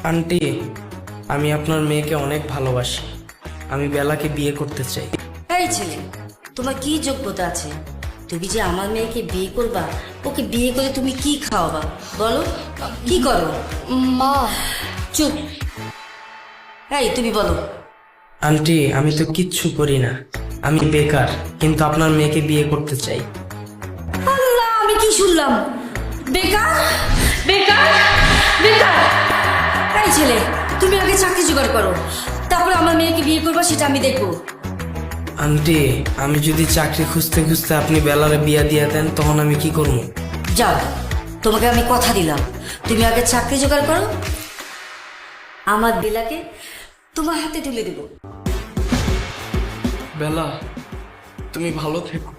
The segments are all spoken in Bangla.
আন্টি, আমি আপনার মেয়েকে অনেক ভালোবাসি। আমি বেলাকে বিয়ে করতে চাই। এই ছেলে, তোমার কি যোগ্যতা আছে? তুমি যে আমার মেয়েকে বিয়ে করবা, ওকে বিয়ে করে তুমি কি খাওয়াবা বলো? কি করো? মা, চুপ। এই তুমি বলো। আন্টি, আমি তো কিচ্ছু করি না, আমি বেকার, কিন্তু আপনার মেয়েকে বিয়ে করতে চাই। আল্লাহ, আমি কি শুনলাম? বেকার বেকার বেকার! এই ছেলে, তুমি আগে চাকরি জোগাড় করো, তারপরে আমার মেয়েকে বিয়ে করবা, সেটা আমি দেখবো। আন্টি, আমি যদি চাকরি খুঁজতে খুঁজতে আপনি বেলারে বিয়ে দিয়ে দেন, তখন আমি কি করবো? যাও, তোমাকে আমি কথা দিলাম, তুমি আগে চাকরি জোগাড় করো, আমার বেলাকে তোমার হাতে তুলে দেবো। বেলা, তুমি ভালো থেকো।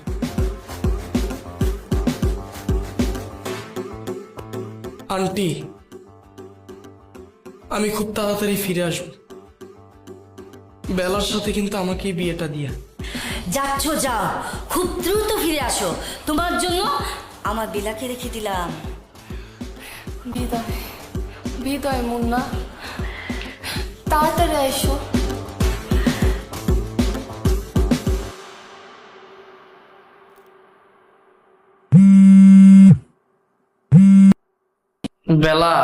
আন্টি, আমি খুব তাড়াতাড়ি ফিরে আসবো। বেলার সাথে কিন্তু আমাকে এই বিয়েটা দিয়া। যাচ্ছ যাও, খুব দ্রুত ফিরে আসো, তোমার জন্য আমার বেলাকে রেখে দিলাম। বিদায় বিদায় মুন্না, তাড়াতাড়ি এসো। বেলা,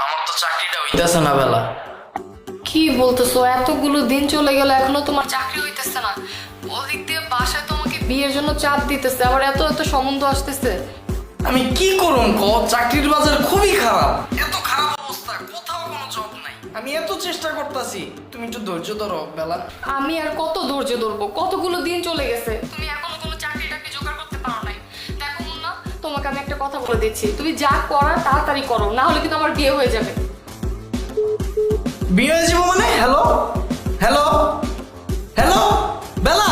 আমার তো চাকরিটা হইতেছে না। বেলা, কি বলতেছো? এতগুলো দিন চলে গেল, এখনো তোমার চাকরি হইতেছে না? ওদিক দিয়ে বাসায় তোমাকে বিয়ের জন্য চাপ দিতেছে, আবার এত এত সম্বন্ধ আসতেছে। আমি কি করুম ক? চাকরির বাজার খুবই খারাপ, এত খারাপ অবস্থা, কোথাও কোনো জব নাই। আমি এত চেষ্টা করতেছি, তুমি একটু ধৈর্য ধরো বেলা। আমি আর কত ধৈর্য ধরবো? কতগুলো দিন চলে গেছে, তুমি এখনো কোনো চাকরিটাকে জোগাড় করতে পারো নাই। দেখো মুন্না, তোমাকে আমি একটা কথা বলে দিচ্ছি, তুমি যা করার তাড়াতাড়ি করো, না হলে কিন্তু আমার বিয়ে হয়ে যাবে। বিয়ে হয়ে যাবো মানে? হ্যালো হ্যালো হ্যালো বেলা,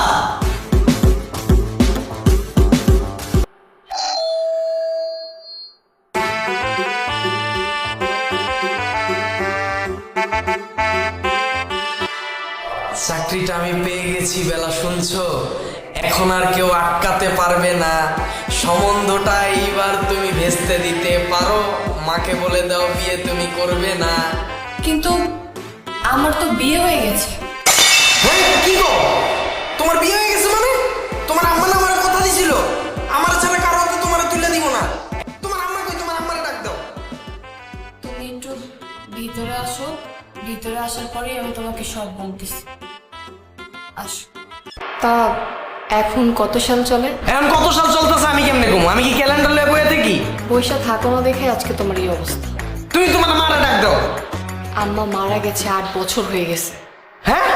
চাকরিটা আমি পেয়ে গেছি বেলা, শুনছো? এখন আর কেউ আটকাতে পারবে না। সম্বন্ধটা এইবার তুমি ভেস্তে দিতে পারো, মাকে বলে দাও বিয়ে তুমি করবে না। কিন্তু আমার তো বিয়ে হয়ে গেছে। হ্যাঁ, কি গো, তোমার বিয়ে হয়ে গেছে মানে? তোমার আম্মা না আমার কথা দিছিল, আমার ছেলে কারো হাতে তোমার তুলে দিব না। তোমার আম্মা কই? তোমার আম্মারে ডাক দাও। তুমি একটু ভিতরে আসো, ভিতরে আসার পরে আমি তোমাকে সব বলতেছি। আসো। তা এখন কত সাল চলে? এখন কত সাল চলতেছে আমি কেমনে কমু? আমি কি ক্যালেন্ডার লয়ে বইয়া থাকি? পয়সা থাকো না দেখে আজকে তোমার এই অবস্থা। তুমি তোমার মারা ডাক দাও। আম্মা মারা গেছে 8 বছর হয়ে গেছে। হ্যাঁ,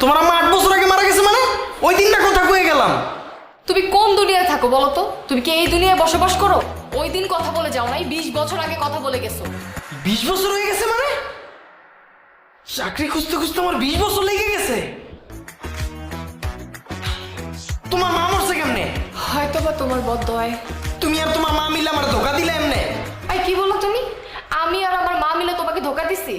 তোমার আম্মা 8 বছর আগে মারা গেছে মানে? ওই দিনটা কথা কয়ে গেলাম। তুমি কোন দুনিয়ায় থাকো বলো তো? তুমি কি এই দুনিয়ায় বসবাস করো? ওই দিন কথা বলে যাও নাই, 20 বছর আগে কথা বলে গেছো। 20 বছর হয়ে গেছে মানে? চাকরি খুঁজতে খুঁজতে আমার 20 বছর লেগে গেছে। তোমার মা মরছে কেমনে? হয়তো বা তোমার বদদোয়ায়। তুমি আর তোমার মা মিলে আমার ধোকা দিলে এমনে? আই কি বলো তুমি? আমি আর আমার মা মিলে তোমাকে ধোকা দিছি?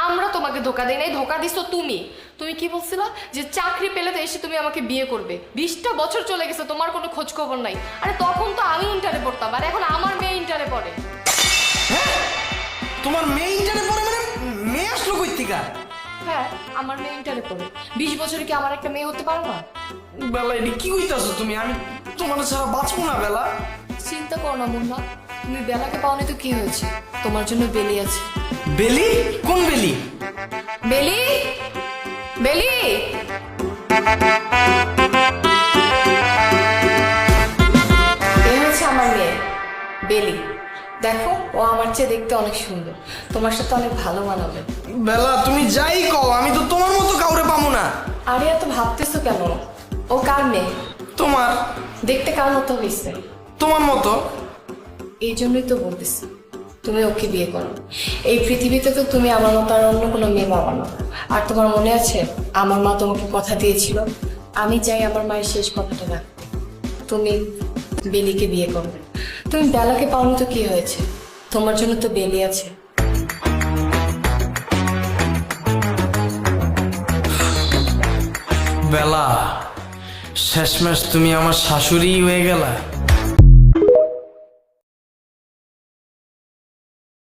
আমরা তোমাকে ধোকা দেই নাই, ধোকা দিছো তুমি। তুমি কি বলছিলা যে চাকরি পেলে তো এসে তুমি আমাকে বিয়ে করবে? 20টা বছর চলে গেছে, তোমার কোনো খোঁজ খবর নাই। আরে তখন তো আমি ইন্টারে পড়তাম, আর এখন আমার মেয়ে ইন্টারে পড়ে। হ্যাঁ, তোমার মেয়ে ইন্টারে পড়ে মানে? মেয়ে আসলো কই থেকে? হ্যাঁ, আমার মেয়ে ইন্টারে পড়ে। 20 বছরে কি আমার একটা মেয়ে হতে পারো না? বেলা, এটি কি কইতাছো তুমি? আমি তোমার ছাড়া বাঁচবো না বেলা। চিন্তা করো না মুন্না, তুমি বেলাকে পাওনি তো কি হয়েছে? তোমার জন্য বেলি আছে। বেলি? কোন বেলি? বেলি, বেলি, এ হচ্ছে আমার মেয়ে বেলি। দেখো, ও আমার চেয়ে দেখতে অনেক সুন্দর, তোমার সাথে অনেক ভালো মানাবে। বেলা, তুমি যাই কও, আমি তো তোমার মতো কাউরে পাবো না। আরে এত ভাবতেছো কেন? ও কার মেয়ে? তোমার? দেখতে কার মতো হয়েছে? তোমার মতো। এই জন্যই তো বলতেছি তুমি ওকে বিয়ে করো। এই পৃথিবীতে তো তুমি আমার মতো আর অন্য কোনো মেয়ে পাবা না। আর তোমার মনে আছে আমার মা তোমাকে কথা দিয়েছিল, আমি চাই আমার মায়ের শেষ কথাটা রাখতে। তুমি বেলিকে বিয়ে করবে। তুমি বেলাকে পাওনি তো কি হয়েছে? তোমার জন্য তো বেলি আছে। বেলা, শেষমেশ তুমি আমার শাশুড়ি হয়ে গেলা।